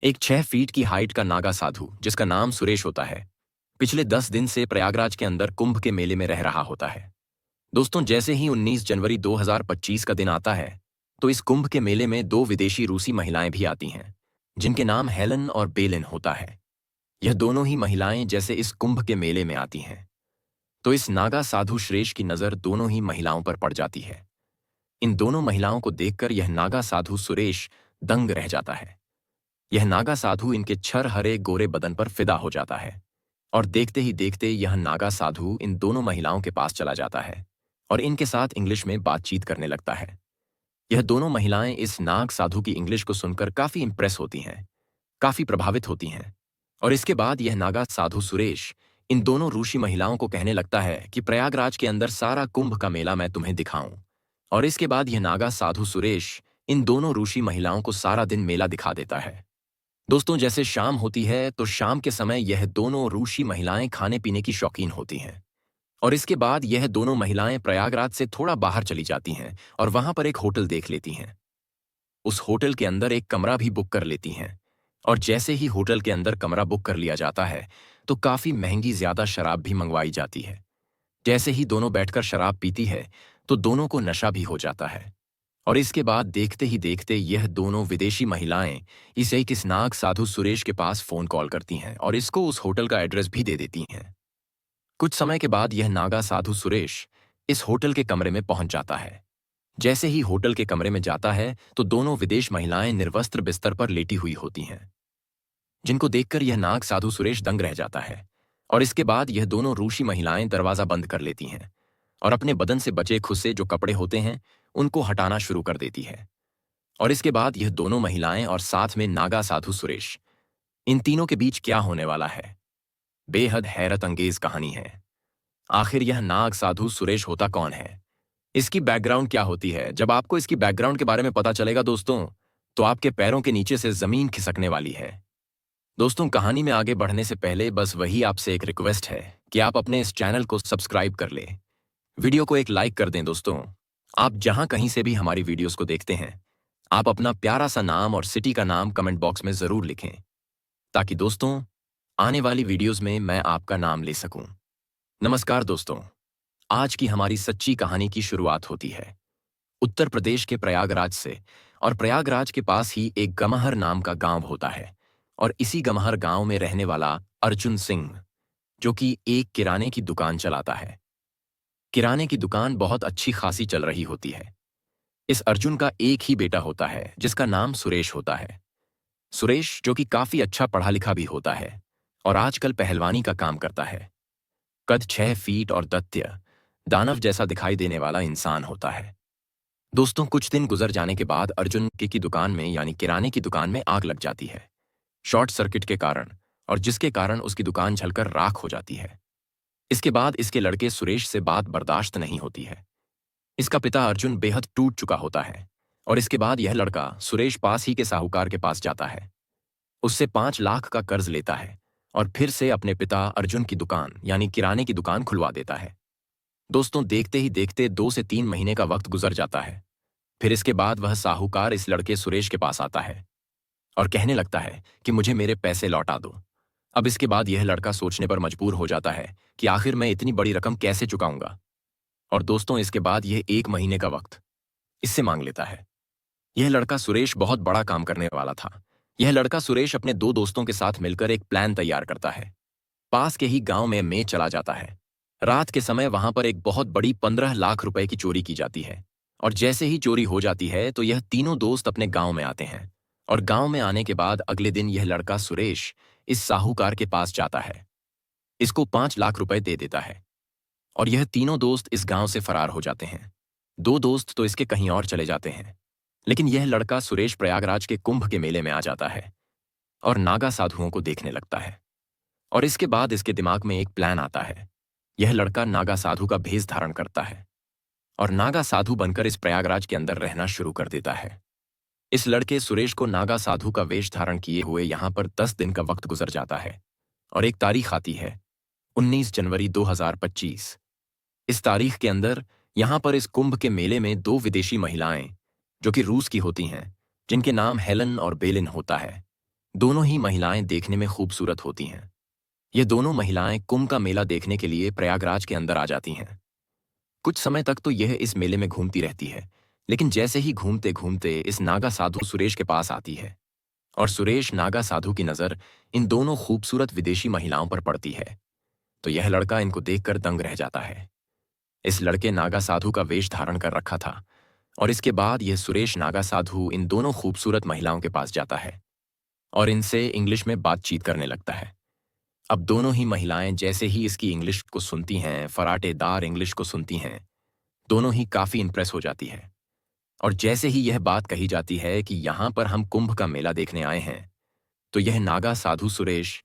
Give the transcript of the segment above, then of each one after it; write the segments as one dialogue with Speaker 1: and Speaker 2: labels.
Speaker 1: एक 6 फीट की हाइट का नागा साधु जिसका नाम सुरेश होता है, पिछले 10 दिन से प्रयागराज के अंदर कुंभ के मेले में रह रहा होता है। दोस्तों, जैसे ही 19 जनवरी 2025 का दिन आता है, तो इस कुंभ के मेले में दो विदेशी रूसी महिलाएं भी आती हैं, जिनके नाम हेलन और बेलिन होता है। यह दोनों ही महिलाएं जैसे इस कुंभ के मेले में आती हैं, तो इस नागा साधु श्रेष्ठ की नज़र दोनों ही महिलाओं पर पड़ जाती है। इन दोनों महिलाओं को देखकर यह नागा साधु सुरेश दंग रह जाता है। यह नागा साधु इनके छर हरे गोरे बदन पर फिदा हो जाता है और देखते ही देखते यह नागा साधु इन दोनों महिलाओं के पास चला जाता है और इनके साथ इंग्लिश में बातचीत करने लगता है। यह दोनों महिलाएं इस नाग साधु की इंग्लिश को सुनकर काफी इंप्रेस होती हैं, काफी प्रभावित होती हैं। और इसके बाद यह नागा साधु सुरेश इन दोनों रूसी महिलाओं को कहने लगता है कि प्रयागराज के अंदर सारा कुंभ का मेला मैं तुम्हें दिखाऊं। और इसके बाद यह नागा साधु सुरेश इन दोनों रूसी महिलाओं को सारा दिन मेला दिखा देता है। दोस्तों, जैसे शाम होती है तो शाम के समय यह दोनों रूसी महिलाएं खाने पीने की शौकीन होती हैं और इसके बाद यह दोनों महिलाएं प्रयागराज से थोड़ा बाहर चली जाती हैं और वहां पर एक होटल देख लेती हैं। उस होटल के अंदर एक कमरा भी बुक कर लेती हैं और जैसे ही होटल के अंदर कमरा बुक कर लिया जाता है तो काफी महंगी ज्यादा शराब भी मंगवाई जाती है। जैसे ही दोनों बैठकर शराब पीती है तो दोनों को नशा भी हो जाता है और इसके बाद देखते ही देखते यह दोनों विदेशी महिलाएं इस नाग साधु सुरेश के पास फोन कॉल करती हैं और इसको उस होटल का एड्रेस भी दे देती हैं। कुछ समय के बाद यह नागा साधु सुरेश इस होटल के कमरे में पहुंच जाता है। जैसे ही होटल के कमरे में जाता है तो दोनों विदेश महिलाएं निर्वस्त्र बिस्तर पर लेटी हुई होती हैं, जिनको देखकर यह नाग साधु सुरेश दंग रह जाता है। और इसके बाद यह दोनों रूसी महिलाएं दरवाजा बंद कर लेती हैं और अपने बदन से बचे खुसे जो कपड़े होते हैं उनको हटाना शुरू कर देती है। और इसके बाद यह दोनों महिलाएं और साथ में नागा साधु सुरेश, इन तीनों के बीच क्या होने वाला है, बेहद हैरत अंगेज कहानी है। आखिर यह नाग साधु सुरेश होता कौन है, इसकी बैकग्राउंड क्या होती है? जब आपको इसकी बैकग्राउंड के बारे में पता चलेगा दोस्तों, तो आपके पैरों के नीचे से जमीन खिसकने वाली है। दोस्तों, कहानी में आगे बढ़ने से पहले बस वही आपसे एक रिक्वेस्ट है कि आप अपने इस चैनल को सब्सक्राइब कर लें, वीडियो को एक लाइक कर दें। दोस्तों, आप जहां कहीं से भी हमारी वीडियोस को देखते हैं, आप अपना प्यारा सा नाम और सिटी का नाम कमेंट बॉक्स में जरूर लिखें, ताकि दोस्तों आने वाली वीडियोस में मैं आपका नाम ले सकूं। नमस्कार दोस्तों, आज की हमारी सच्ची कहानी की शुरुआत होती है उत्तर प्रदेश के प्रयागराज से। और प्रयागराज के पास ही एक गमहर नाम का गांव होता है और इसी गमहर गांव में रहने वाला अर्जुन सिंह, जो कि एक किराने की दुकान चलाता है। किराने की दुकान बहुत अच्छी खासी चल रही होती है। इस अर्जुन का एक ही बेटा होता है जिसका नाम सुरेश होता है। सुरेश जो कि काफी अच्छा पढ़ा लिखा भी होता है और आजकल पहलवानी का काम करता है। कद 6 फीट और दैत्य दानव जैसा दिखाई देने वाला इंसान होता है। दोस्तों, कुछ दिन गुजर जाने के बाद अर्जुन की दुकान में यानी किराने की दुकान में आग लग जाती है शॉर्ट सर्किट के कारण, और जिसके कारण उसकी दुकान जलकर राख हो जाती है। इसके बाद इसके लड़के सुरेश से बात बर्दाश्त नहीं होती है। इसका पिता अर्जुन बेहद टूट चुका होता है और इसके बाद यह लड़का सुरेश पास ही के साहूकार के पास जाता है, उससे 5 लाख का कर्ज लेता है और फिर से अपने पिता अर्जुन की दुकान यानी किराने की दुकान खुलवा देता है। दोस्तों, देखते ही देखते 2 से 3 महीने का वक्त गुजर जाता है। फिर इसके बाद वह साहूकार इस लड़के सुरेश के पास आता है और कहने लगता है कि मुझे मेरे पैसे लौटा दो। अब इसके बाद यह लड़का सोचने पर मजबूर हो जाता है कि आखिर मैं इतनी बड़ी रकम कैसे चुकाऊंगा। और दोस्तों, इसके बाद यह 1 महीने का वक्त इससे मांग लेता है। यह लड़का सुरेश बहुत बड़ा काम करने वाला था। यह लड़का सुरेश अपने 2 दोस्तों के साथ मिलकर एक प्लान तैयार करता है। पास के ही गांव में चला जाता है। रात के समय वहां पर एक बहुत बड़ी 15 लाख रुपए की चोरी की जाती है और जैसे ही चोरी हो जाती है तो यह तीनों दोस्त अपने गांव में आते हैं। और गांव में आने के बाद अगले दिन यह लड़का सुरेश इस साहूकार के पास जाता है, इसको 5 लाख रुपए दे देता है और यह तीनों दोस्त इस गांव से फरार हो जाते हैं। 2 दोस्त तो इसके कहीं और चले जाते हैं, लेकिन यह लड़का सुरेश प्रयागराज के कुंभ के मेले में आ जाता है और नागा साधुओं को देखने लगता है। और इसके बाद इसके दिमाग में एक प्लान आता है। यह लड़का नागा साधु का भेष धारण करता है और नागा साधु बनकर इस प्रयागराज के अंदर रहना शुरू कर देता है। इस लड़के सुरेश को नागा साधु का वेश धारण किए हुए यहां पर 10 दिन का वक्त गुजर जाता है और एक तारीख आती है 19 जनवरी 2025। इस तारीख के अंदर यहां पर इस कुंभ के मेले में 2 विदेशी महिलाएं, जो कि रूस की होती हैं, जिनके नाम हेलन और बेलिन होता है, दोनों ही महिलाएं देखने में खूबसूरत होती हैं। ये दोनों महिलाएं कुंभ का मेला देखने के लिए प्रयागराज के अंदर आ जाती हैं। कुछ समय तक तो यह इस मेले में घूमती रहती है, लेकिन जैसे ही घूमते घूमते इस नागा साधु सुरेश के पास आती है और सुरेश नागा साधु की नज़र इन दोनों खूबसूरत विदेशी महिलाओं पर पड़ती है, तो यह लड़का इनको देखकर दंग रह जाता है। इस लड़के नागा साधु का वेश धारण कर रखा था और इसके बाद यह सुरेश नागा साधु इन दोनों खूबसूरत महिलाओं के पास जाता है और इनसे इंग्लिश में बातचीत करने लगता है। अब दोनों ही महिलाएं जैसे ही इसकी इंग्लिश को सुनती हैं, फराटेदार इंग्लिश को सुनती हैं, दोनों ही काफी इंप्रेस हो जाती हैं। और जैसे ही यह बात कही जाती है कि यहां पर हम कुंभ का मेला देखने आए हैं, तो यह नागा साधु सुरेश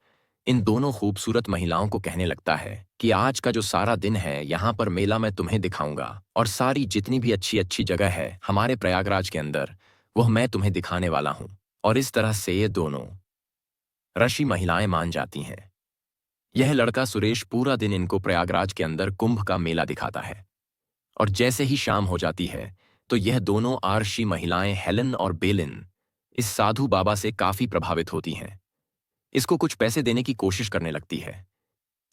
Speaker 1: इन दोनों खूबसूरत महिलाओं को कहने लगता है कि आज का जो सारा दिन है यहां पर मेला मैं तुम्हें दिखाऊंगा और सारी जितनी भी अच्छी अच्छी जगह है हमारे प्रयागराज के अंदर वह मैं तुम्हें दिखाने वाला हूं। और इस तरह से ये दोनों ऋषि महिलाएं मान जाती हैं। यह लड़का सुरेश पूरा दिन इनको प्रयागराज के अंदर कुंभ का मेला दिखाता है और जैसे ही शाम हो जाती है तो यह दोनों आरशी महिलाएं हेलन और बेलिन इस साधु बाबा से काफी प्रभावित होती हैं। इसको कुछ पैसे देने की कोशिश करने लगती है,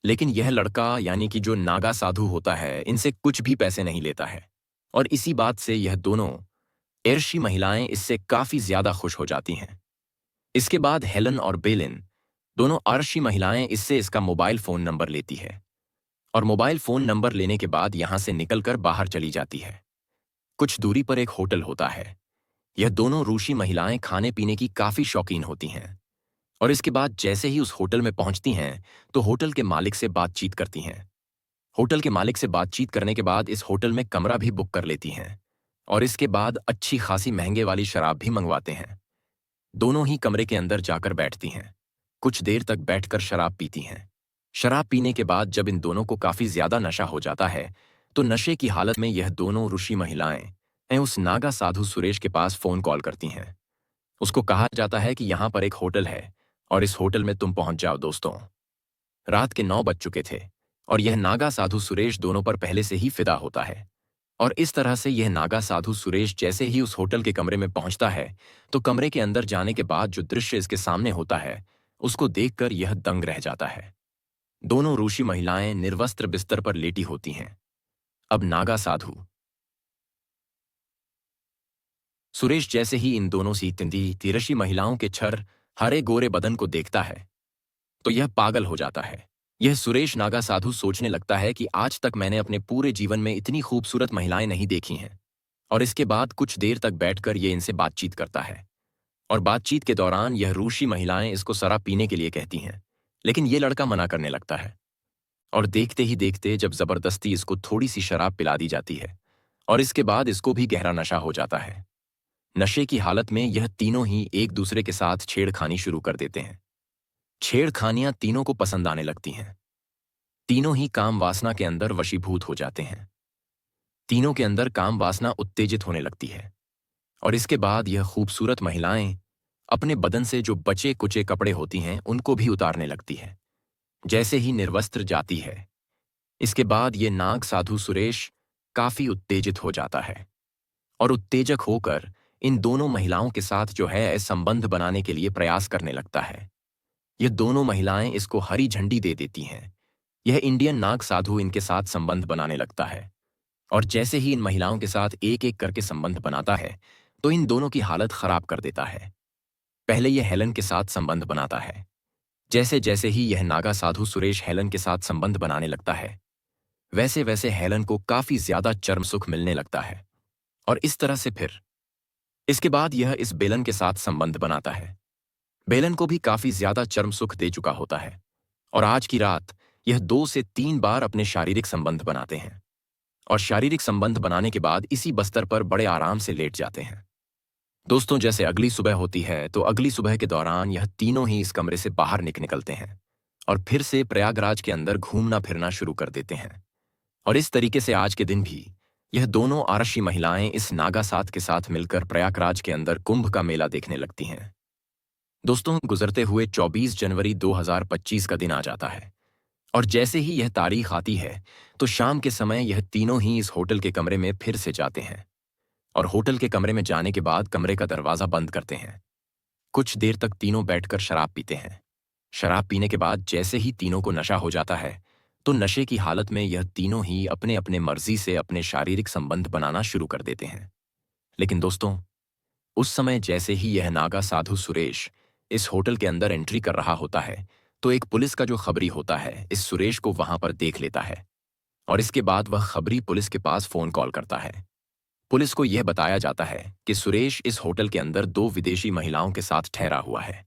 Speaker 1: लेकिन यह लड़का यानी कि जो नागा साधु होता है इनसे कुछ भी पैसे नहीं लेता है और इसी बात से यह दोनों एर्शी महिलाएं इससे काफी ज्यादा खुश हो जाती हैं। इसके बाद हेलन और बेलिन दोनों आरशी महिलाएं इससे इसका मोबाइल फोन नंबर लेती है और मोबाइल फोन नंबर लेने के बाद यहां से निकलकर बाहर चली जाती है। कुछ दूरी पर एक होटल होता है। यह दोनों रूसी महिलाएं खाने पीने की काफी शौकीन होती हैं और इसके बाद जैसे ही उस होटल में पहुंचती हैं तो होटल के मालिक से बातचीत करती हैं। होटल के मालिक से बातचीत करने के बाद इस होटल में कमरा भी बुक कर लेती हैं और इसके बाद अच्छी खासी महंगे वाली शराब भी मंगवाते हैं। दोनों ही कमरे के अंदर जाकर बैठती हैं। कुछ देर तक बैठकर शराब पीती हैं। शराब पीने के बाद जब इन दोनों को काफी ज्यादा नशा हो जाता है तो नशे की हालत में यह दोनों ऋषि महिलाएं उस नागा साधु सुरेश के पास फोन कॉल करती हैं। उसको कहा जाता है कि यहां पर एक होटल है और इस होटल में तुम पहुंच जाओ। दोस्तों, रात के 9 बज चुके थे और यह नागा साधु सुरेश दोनों पर पहले से ही फिदा होता है और इस तरह से यह नागा साधु सुरेश जैसे ही उस होटल के कमरे में पहुंचता है तो कमरे के अंदर जाने के बाद जो दृश्य इसके सामने होता है उसको देखकर यह दंग रह जाता है। दोनों ऋषि महिलाएं निर्वस्त्र बिस्तर पर लेटी होती हैं। अब नागा साधु सुरेश जैसे ही इन दोनों सी तिंदी तिरछी महिलाओं के छर हरे गोरे बदन को देखता है तो यह पागल हो जाता है। यह सुरेश नागा साधु सोचने लगता है कि आज तक मैंने अपने पूरे जीवन में इतनी खूबसूरत महिलाएं नहीं देखी हैं। और इसके बाद कुछ देर तक बैठकर यह इनसे बातचीत करता है और बातचीत के दौरान यह रूसी महिलाएं इसको शराब पीने के लिए कहती हैं, लेकिन यह लड़का मना करने लगता है और देखते ही देखते जब जबरदस्ती इसको थोड़ी सी शराब पिला दी जाती है और इसके बाद इसको भी गहरा नशा हो जाता है। नशे की हालत में यह तीनों ही एक दूसरे के साथ छेड़खानी शुरू कर देते हैं। छेड़खानियां तीनों को पसंद आने लगती हैं। तीनों ही काम वासना के अंदर वशीभूत हो जाते हैं। तीनों के अंदर काम वासना उत्तेजित होने लगती है और इसके बाद यह खूबसूरत महिलाएं अपने बदन से जो बचे कुचे कपड़े होती हैं उनको भी उतारने लगती है। जैसे ही निर्वस्त्र जाती है इसके बाद ये नाग साधु सुरेश काफी उत्तेजित हो जाता है और उत्तेजक होकर इन दोनों महिलाओं के साथ जो है संबंध बनाने के लिए प्रयास करने लगता है। ये दोनों महिलाएं इसको हरी झंडी दे देती हैं। यह इंडियन नाग साधु इनके साथ संबंध बनाने लगता है और जैसे ही इन महिलाओं के साथ एक एक करके संबंध बनाता है तो इन दोनों की हालत खराब कर देता है। पहले यह हेलन के साथ संबंध बनाता है। जैसे जैसे ही यह नागा साधु सुरेश हेलन के साथ संबंध बनाने लगता है वैसे वैसे हेलन को काफी ज्यादा चर्म सुख मिलने लगता है और इस तरह से फिर इसके बाद यह इस बेलन के साथ संबंध बनाता है। बेलन को भी काफी ज्यादा चर्म सुख दे चुका होता है और आज की रात यह 2 से 3 बार अपने शारीरिक संबंध बनाते हैं और शारीरिक संबंध बनाने के बाद इसी बस्तर पर बड़े आराम से लेट जाते हैं। दोस्तों, जैसे अगली सुबह होती है तो अगली सुबह के दौरान यह तीनों ही इस कमरे से बाहर निकलते हैं और फिर से प्रयागराज के अंदर घूमना फिरना शुरू कर देते हैं। और इस तरीके से आज के दिन भी यह दोनों आरशी महिलाएं इस नागा साथ के साथ मिलकर प्रयागराज के अंदर कुंभ का मेला देखने लगती हैं। दोस्तों, गुजरते हुए 24 जनवरी 2025 का दिन आ जाता है और जैसे ही यह तारीख आती है तो शाम के समय यह तीनों ही इस होटल के कमरे में फिर से जाते हैं और होटल के कमरे में जाने के बाद कमरे का दरवाजा बंद करते हैं। कुछ देर तक तीनों बैठकर शराब पीते हैं। शराब पीने के बाद जैसे ही तीनों को नशा हो जाता है तो नशे की हालत में यह तीनों ही अपने अपने मर्जी से अपने शारीरिक संबंध बनाना शुरू कर देते हैं। लेकिन दोस्तों, उस समय जैसे ही यह नागा साधु सुरेश इस होटल के अंदर एंट्री कर रहा होता है तो एक पुलिस का जो खबरी होता है इस सुरेश को वहां पर देख लेता है। और इसके बाद वह खबरी पुलिस के पास फोन कॉल करता है। पुलिस को यह बताया जाता है कि सुरेश इस होटल के अंदर दो विदेशी महिलाओं के साथ ठहरा हुआ है।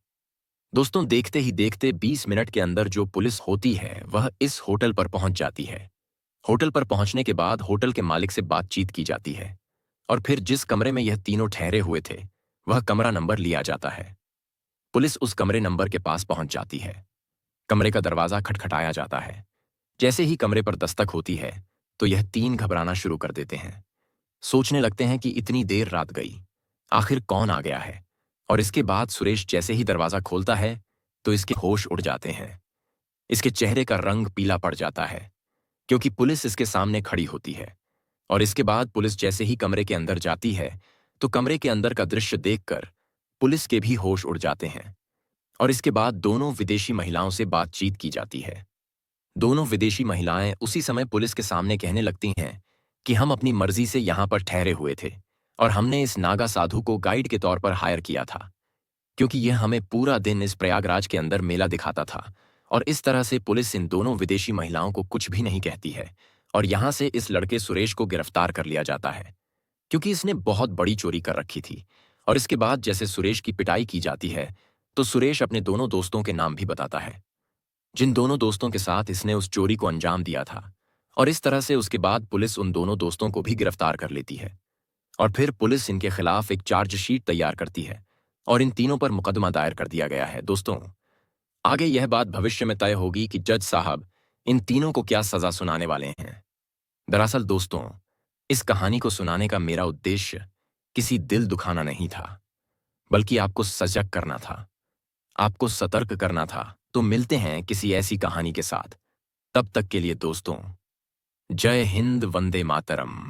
Speaker 1: दोस्तों, देखते ही देखते 20 मिनट के अंदर जो पुलिस होती है वह इस होटल पर पहुंच जाती है। होटल पर पहुंचने के बाद होटल के मालिक से बातचीत की जाती है और फिर जिस कमरे में यह तीनों ठहरे हुए थे वह कमरा नंबर लिया जाता है। पुलिस उस कमरे नंबर के पास पहुंच जाती है। कमरे का दरवाजा खटखटाया जाता है। जैसे ही कमरे पर दस्तक होती है तो यह तीन घबराना शुरू कर देते हैं। सोचने लगते हैं कि इतनी देर रात गई, आखिर कौन आ गया है। और इसके बाद सुरेश जैसे ही दरवाजा खोलता है तो इसके होश उड़ जाते हैं। इसके चेहरे का रंग पीला पड़ जाता है क्योंकि पुलिस इसके सामने खड़ी होती है। और इसके बाद पुलिस जैसे ही कमरे के अंदर जाती है तो कमरे के अंदर का दृश्य देखकर पुलिस के भी होश उड़ जाते हैं। और इसके बाद दोनों विदेशी महिलाओं से बातचीत की जाती है। दोनों विदेशी महिलाएं उसी समय पुलिस के सामने कहने लगती हैं कि हम अपनी मर्जी से यहां पर ठहरे हुए थे और हमने इस नागा साधु को गाइड के तौर पर हायर किया था क्योंकि यह हमें पूरा दिन इस प्रयागराज के अंदर मेला दिखाता था। और इस तरह से पुलिस इन दोनों विदेशी महिलाओं को कुछ भी नहीं कहती है और यहां से इस लड़के सुरेश को गिरफ्तार कर लिया जाता है क्योंकि इसने बहुत बड़ी चोरी कर रखी थी। और इसके बाद जैसे सुरेश की पिटाई की जाती है तो सुरेश अपने दोनों दोस्तों के नाम भी बताता है जिन दोनों दोस्तों के साथ इसने उस चोरी को अंजाम दिया था। और इस तरह से उसके बाद पुलिस उन दोनों दोस्तों को भी गिरफ्तार कर लेती है और फिर पुलिस इनके खिलाफ एक चार्जशीट तैयार करती है और इन तीनों पर मुकदमा दायर कर दिया गया है। दोस्तों, आगे यह बात भविष्य में तय होगी कि जज साहब इन तीनों को क्या सजा सुनाने वाले हैं। दरअसल दोस्तों, इस कहानी को सुनाने का मेरा उद्देश्य किसी दिल दुखाना नहीं था, बल्कि आपको सजग करना था, आपको सतर्क करना था। तो मिलते हैं किसी ऐसी कहानी के साथ। तब तक के लिए दोस्तों, जय हिंद, वंदे मातरम।